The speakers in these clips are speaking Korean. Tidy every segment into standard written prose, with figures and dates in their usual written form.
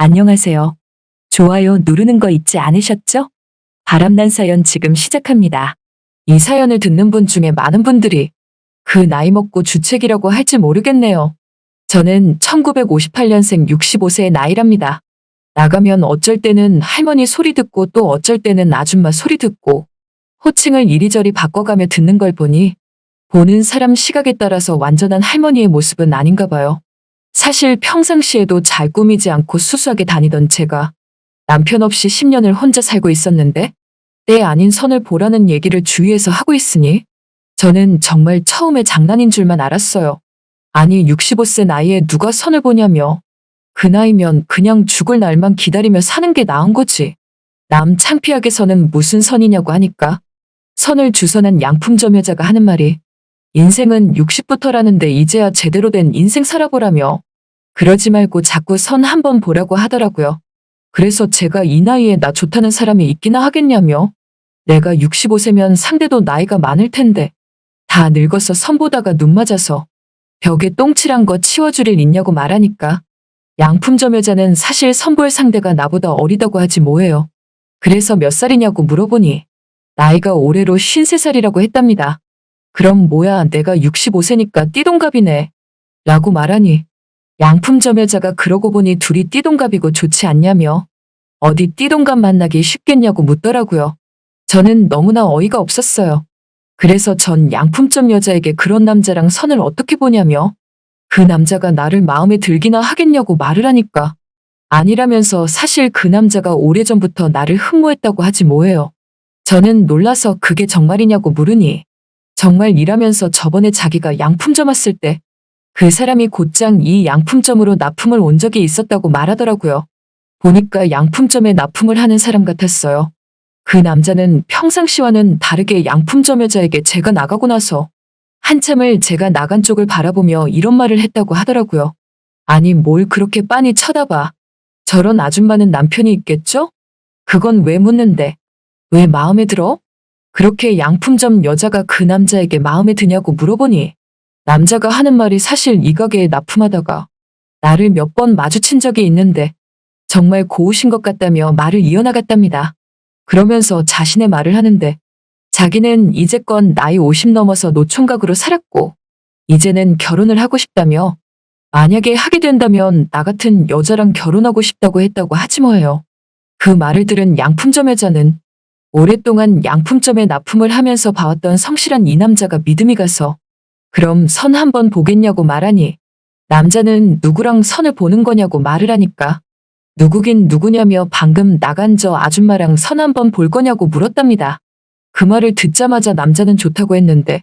안녕하세요. 좋아요 누르는 거 잊지 않으셨죠? 바람난 사연 지금 시작합니다. 이 사연을 듣는 분 중에 많은 분들이 그 나이 먹고 주책이라고 할지 모르겠네요. 저는 1958년생 65세의 나이랍니다. 나가면 어쩔 때는 할머니 소리 듣고 또 어쩔 때는 아줌마 소리 듣고 호칭을 이리저리 바꿔가며 듣는 걸 보니 보는 사람 시각에 따라서 완전한 할머니의 모습은 아닌가 봐요. 사실 평상시에도 잘 꾸미지 않고 수수하게 다니던 제가 남편 없이 10년을 혼자 살고 있었는데 때 아닌 선을 보라는 얘기를 주위에서 하고 있으니 저는 정말 처음에 장난인 줄만 알았어요. 아니 65세 나이에 누가 선을 보냐며. 그 나이면 그냥 죽을 날만 기다리며 사는 게 나은 거지. 남 창피하게 선은 무슨 선이냐고 하니까 선을 주선한 양품점 여자가 하는 말이 인생은 60부터라는데 이제야 제대로 된 인생 살아보라며. 그러지 말고 자꾸 선 한번 보라고 하더라고요. 그래서 제가 이 나이에 나 좋다는 사람이 있기나 하겠냐며. 내가 65세면 상대도 나이가 많을 텐데 다 늙어서 선 보다가 눈 맞아서 벽에 똥칠한 거 치워줄 일 있냐고 말하니까 양품점 여자는 사실 선 볼 상대가 나보다 어리다고 하지 뭐예요. 그래서 몇 살이냐고 물어보니 나이가 올해로 53살이라고 했답니다. 그럼 뭐야 내가 65세니까 띠동갑이네 라고 말하니 양품점 여자가 그러고 보니 둘이 띠동갑이고 좋지 않냐며 어디 띠동갑 만나기 쉽겠냐고 묻더라고요. 저는 너무나 어이가 없었어요. 그래서 전 양품점 여자에게 그런 남자랑 선을 어떻게 보냐며 그 남자가 나를 마음에 들기나 하겠냐고 말을 하니까 아니라면서 사실 그 남자가 오래전부터 나를 흠모했다고 하지 뭐예요. 저는 놀라서 그게 정말이냐고 물으니 정말 이라면서 저번에 자기가 양품점 왔을 때 그 사람이 곧장 이 양품점으로 납품을 온 적이 있었다고 말하더라고요. 보니까 양품점에 납품을 하는 사람 같았어요. 그 남자는 평상시와는 다르게 양품점 여자에게 제가 나가고 나서 한참을 제가 나간 쪽을 바라보며 이런 말을 했다고 하더라고요. 아니 뭘 그렇게 빤히 쳐다봐. 저런 아줌마는 남편이 있겠죠? 그건 왜 묻는데? 왜 마음에 들어? 그렇게 양품점 여자가 그 남자에게 마음에 드냐고 물어보니 남자가 하는 말이 사실 이 가게에 납품하다가 나를 몇 번 마주친 적이 있는데 정말 고우신 것 같다며 말을 이어나갔답니다. 그러면서 자신의 말을 하는데 자기는 이제껏 나이 50 넘어서 노총각으로 살았고 이제는 결혼을 하고 싶다며 만약에 하게 된다면 나 같은 여자랑 결혼하고 싶다고 했다고 하지 뭐예요. 그 말을 들은 양품점 여자는 오랫동안 양품점에 납품을 하면서 봐왔던 성실한 이 남자가 믿음이 가서 그럼 선 한번 보겠냐고 말하니 남자는 누구랑 선을 보는 거냐고 말을 하니까 누구긴 누구냐며 방금 나간 저 아줌마랑 선 한번 볼 거냐고 물었답니다. 그 말을 듣자마자 남자는 좋다고 했는데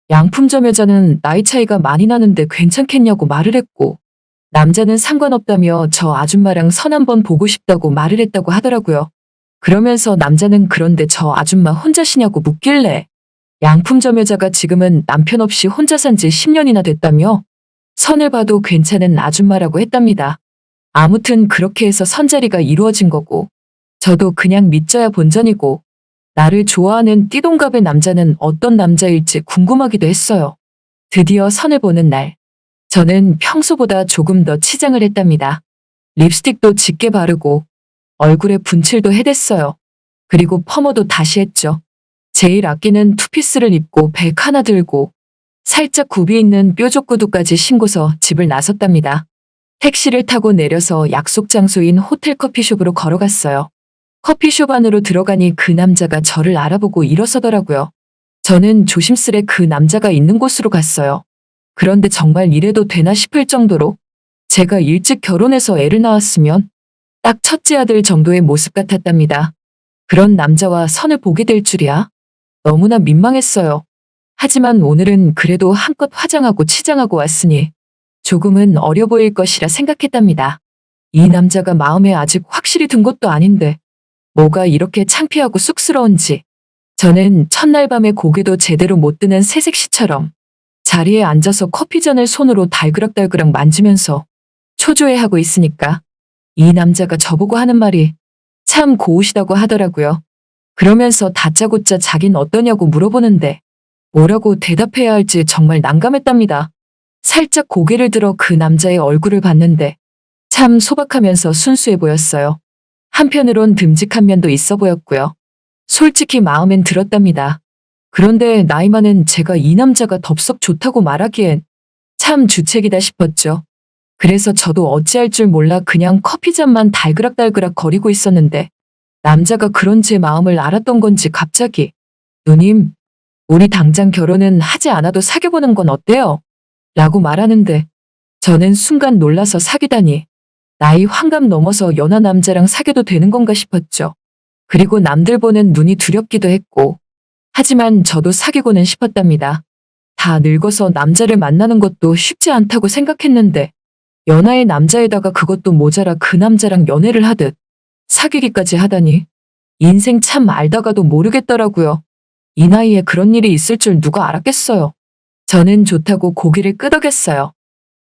양품점 여자는 나이 차이가 많이 나는데 괜찮겠냐고 말을 했고 남자는 상관없다며 저 아줌마랑 선 한번 보고 싶다고 말을 했다고 하더라고요. 그러면서 남자는 그런데 저 아줌마 혼자시냐고 묻길래 양품점 여자가 지금은 남편 없이 혼자 산 지 10년이나 됐다며 선을 봐도 괜찮은 아줌마라고 했답니다. 아무튼 그렇게 해서 선자리가 이루어진 거고 저도 그냥 믿져야 본전이고 나를 좋아하는 띠동갑의 남자는 어떤 남자일지 궁금하기도 했어요. 드디어 선을 보는 날. 저는 평소보다 조금 더 치장을 했답니다. 립스틱도 짙게 바르고 얼굴에 분칠도 해댔어요. 그리고 펌어도 다시 했죠. 제일 아끼는 투피스를 입고 백 하나 들고 살짝 굽이 있는 뾰족 구두까지 신고서 집을 나섰답니다. 택시를 타고 내려서 약속 장소인 호텔 커피숍으로 걸어갔어요. 커피숍 안으로 들어가니 그 남자가 저를 알아보고 일어서더라고요. 저는 조심스레 그 남자가 있는 곳으로 갔어요. 그런데 정말 이래도 되나 싶을 정도로 제가 일찍 결혼해서 애를 낳았으면 딱 첫째 아들 정도의 모습 같았답니다. 그런 남자와 선을 보게 될 줄이야. 너무나 민망했어요. 하지만 오늘은 그래도 한껏 화장하고 치장하고 왔으니 조금은 어려 보일 것이라 생각했답니다. 이 남자가 마음에 아직 확실히 든 것도 아닌데 뭐가 이렇게 창피하고 쑥스러운지 저는 첫날 밤에 고개도 제대로 못 드는 새색시처럼 자리에 앉아서 커피잔을 손으로 달그락달그락 만지면서 초조해하고 있으니까 이 남자가 저보고 하는 말이 참 고우시다고 하더라고요. 그러면서 다짜고짜 자긴 어떠냐고 물어보는데 뭐라고 대답해야 할지 정말 난감했답니다. 살짝 고개를 들어 그 남자의 얼굴을 봤는데 참 소박하면서 순수해 보였어요. 한편으론 듬직한 면도 있어 보였고요. 솔직히 마음엔 들었답니다. 그런데 나이 많은 제가 이 남자가 덥석 좋다고 말하기엔 참 주책이다 싶었죠. 그래서 저도 어찌할 줄 몰라 그냥 커피잔만 달그락달그락 거리고 있었는데 남자가 그런 제 마음을 알았던 건지 갑자기 누님, 우리 당장 결혼은 하지 않아도 사귀어보는 건 어때요? 라고 말하는데 저는 순간 놀라서 사귀다니 나이 환갑 넘어서 연하 남자랑 사귀어도 되는 건가 싶었죠. 그리고 남들 보는 눈이 두렵기도 했고 하지만 저도 사귀고는 싶었답니다. 다 늙어서 남자를 만나는 것도 쉽지 않다고 생각했는데 연하의 남자에다가 그것도 모자라 그 남자랑 연애를 하듯 사귀기까지 하다니 인생 참 알다가도 모르겠더라고요. 이 나이에 그런 일이 있을 줄 누가 알았겠어요. 저는 좋다고 고개를 끄덕였어요.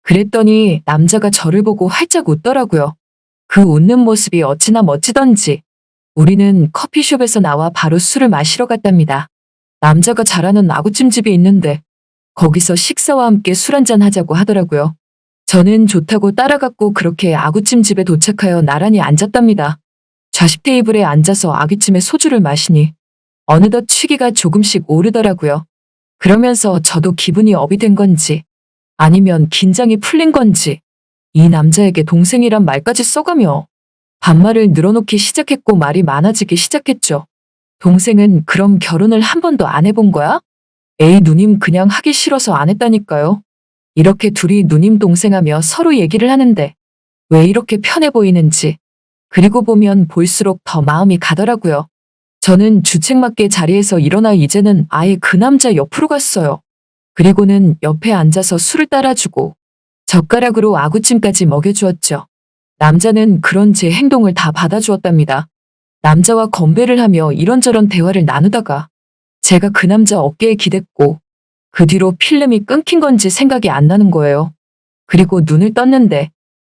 그랬더니 남자가 저를 보고 활짝 웃더라고요. 그 웃는 모습이 어찌나 멋지던지 우리는 커피숍에서 나와 바로 술을 마시러 갔답니다. 남자가 잘하는 아구찜집이 있는데 거기서 식사와 함께 술 한잔 하자고 하더라고요. 저는 좋다고 따라갔고 그렇게 아구찜집에 도착하여 나란히 앉았답니다. 좌식 테이블에 앉아서 아귀찜에 소주를 마시니 어느덧 취기가 조금씩 오르더라고요. 그러면서 저도 기분이 업이 된 건지 아니면 긴장이 풀린 건지 이 남자에게 동생이란 말까지 써가며 반말을 늘어놓기 시작했고 말이 많아지기 시작했죠. 동생은 그럼 결혼을 한 번도 안 해본 거야? 에이 누님 그냥 하기 싫어서 안 했다니까요. 이렇게 둘이 누님 동생하며 서로 얘기를 하는데 왜 이렇게 편해 보이는지 그리고 보면 볼수록 더 마음이 가더라고요. 저는 주책맞게 자리에서 일어나 이제는 아예 그 남자 옆으로 갔어요. 그리고는 옆에 앉아서 술을 따라주고 젓가락으로 아구찜까지 먹여주었죠. 남자는 그런 제 행동을 다 받아주었답니다. 남자와 건배를 하며 이런저런 대화를 나누다가 제가 그 남자 어깨에 기댔고 그 뒤로 필름이 끊긴 건지 생각이 안 나는 거예요. 그리고 눈을 떴는데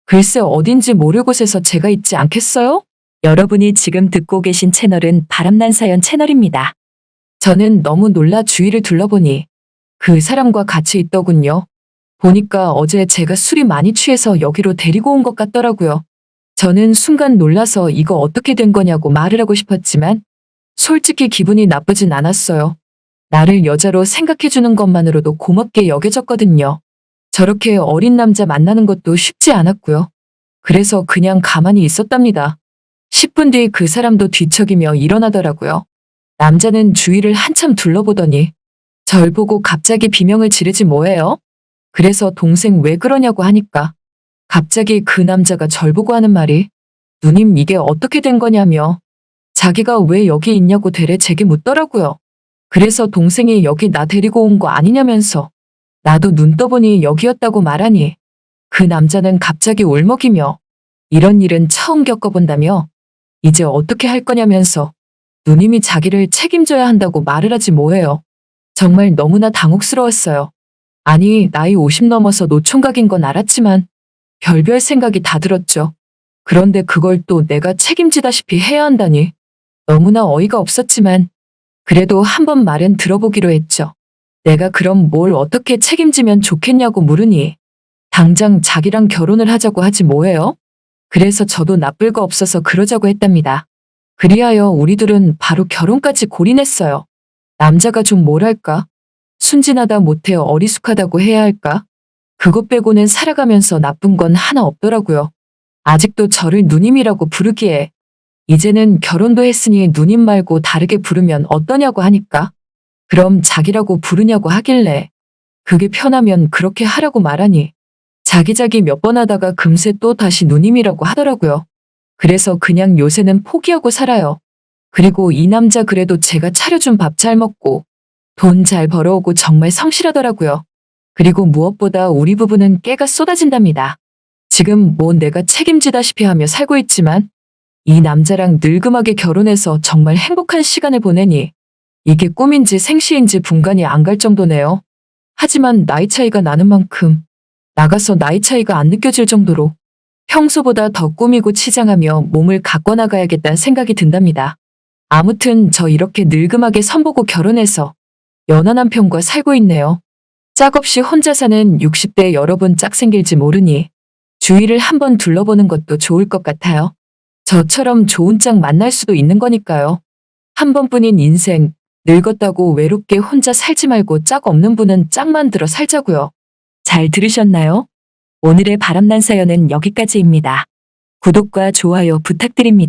글쎄 어딘지 모를 곳에서 제가 있지 않겠어요? 여러분이 지금 듣고 계신 채널은 바람난 사연 채널입니다. 저는 너무 놀라 주위를 둘러보니 그 사람과 같이 있더군요. 보니까 어제 제가 술이 많이 취해서 여기로 데리고 온 것 같더라고요. 저는 순간 놀라서 이거 어떻게 된 거냐고 말을 하고 싶었지만 솔직히 기분이 나쁘진 않았어요. 나를 여자로 생각해주는 것만으로도 고맙게 여겨졌거든요. 저렇게 어린 남자 만나는 것도 쉽지 않았고요. 그래서 그냥 가만히 있었답니다. 10분 뒤 그 사람도 뒤척이며 일어나더라고요. 남자는 주위를 한참 둘러보더니 절 보고 갑자기 비명을 지르지 뭐예요? 그래서 동생 왜 그러냐고 하니까 갑자기 그 남자가 절 보고 하는 말이 누님 이게 어떻게 된 거냐며 자기가 왜 여기 있냐고 되레 제게 묻더라고요. 그래서 동생이 여기 나 데리고 온 거 아니냐면서 나도 눈 떠보니 여기였다고 말하니 그 남자는 갑자기 울먹이며 이런 일은 처음 겪어본다며 이제 어떻게 할 거냐면서 누님이 자기를 책임져야 한다고 말을 하지 뭐해요. 정말 너무나 당혹스러웠어요. 아니 나이 50 넘어서 노총각인 건 알았지만 별별 생각이 다 들었죠. 그런데 그걸 또 내가 책임지다시피 해야 한다니 너무나 어이가 없었지만 그래도 한번 말은 들어보기로 했죠. 내가 그럼 뭘 어떻게 책임지면 좋겠냐고 물으니 당장 자기랑 결혼을 하자고 하지 뭐해요? 그래서 저도 나쁠 거 없어서 그러자고 했답니다. 그리하여 우리 둘은 바로 결혼까지 골인했어요. 남자가 좀 뭐랄까? 순진하다 못해 어리숙하다고 해야 할까? 그것 빼고는 살아가면서 나쁜 건 하나 없더라고요. 아직도 저를 누님이라고 부르기에 이제는 결혼도 했으니 누님 말고 다르게 부르면 어떠냐고 하니까 그럼 자기라고 부르냐고 하길래 그게 편하면 그렇게 하라고 말하니 자기자기 몇 번 하다가 금세 또 다시 누님이라고 하더라고요. 그래서 그냥 요새는 포기하고 살아요. 그리고 이 남자 그래도 제가 차려준 밥 잘 먹고 돈 잘 벌어오고 정말 성실하더라고요. 그리고 무엇보다 우리 부부는 깨가 쏟아진답니다. 지금 뭐 내가 책임지다시피 하며 살고 있지만 이 남자랑 늙음하게 결혼해서 정말 행복한 시간을 보내니 이게 꿈인지 생시인지 분간이 안 갈 정도네요. 하지만 나이 차이가 나는 만큼 나가서 나이 차이가 안 느껴질 정도로 평소보다 더 꾸미고 치장하며 몸을 가꿔나가야겠다는 생각이 든답니다. 아무튼 저 이렇게 늙음하게 선보고 결혼해서 연하 남편과 살고 있네요. 짝없이 혼자 사는 60대 여러분 짝 생길지 모르니 주위를 한번 둘러보는 것도 좋을 것 같아요. 저처럼 좋은 짝 만날 수도 있는 거니까요. 한 번뿐인 인생, 늙었다고 외롭게 혼자 살지 말고 짝 없는 분은 짝 만들어 살자고요. 잘 들으셨나요? 오늘의 바람난 사연은 여기까지입니다. 구독과 좋아요 부탁드립니다.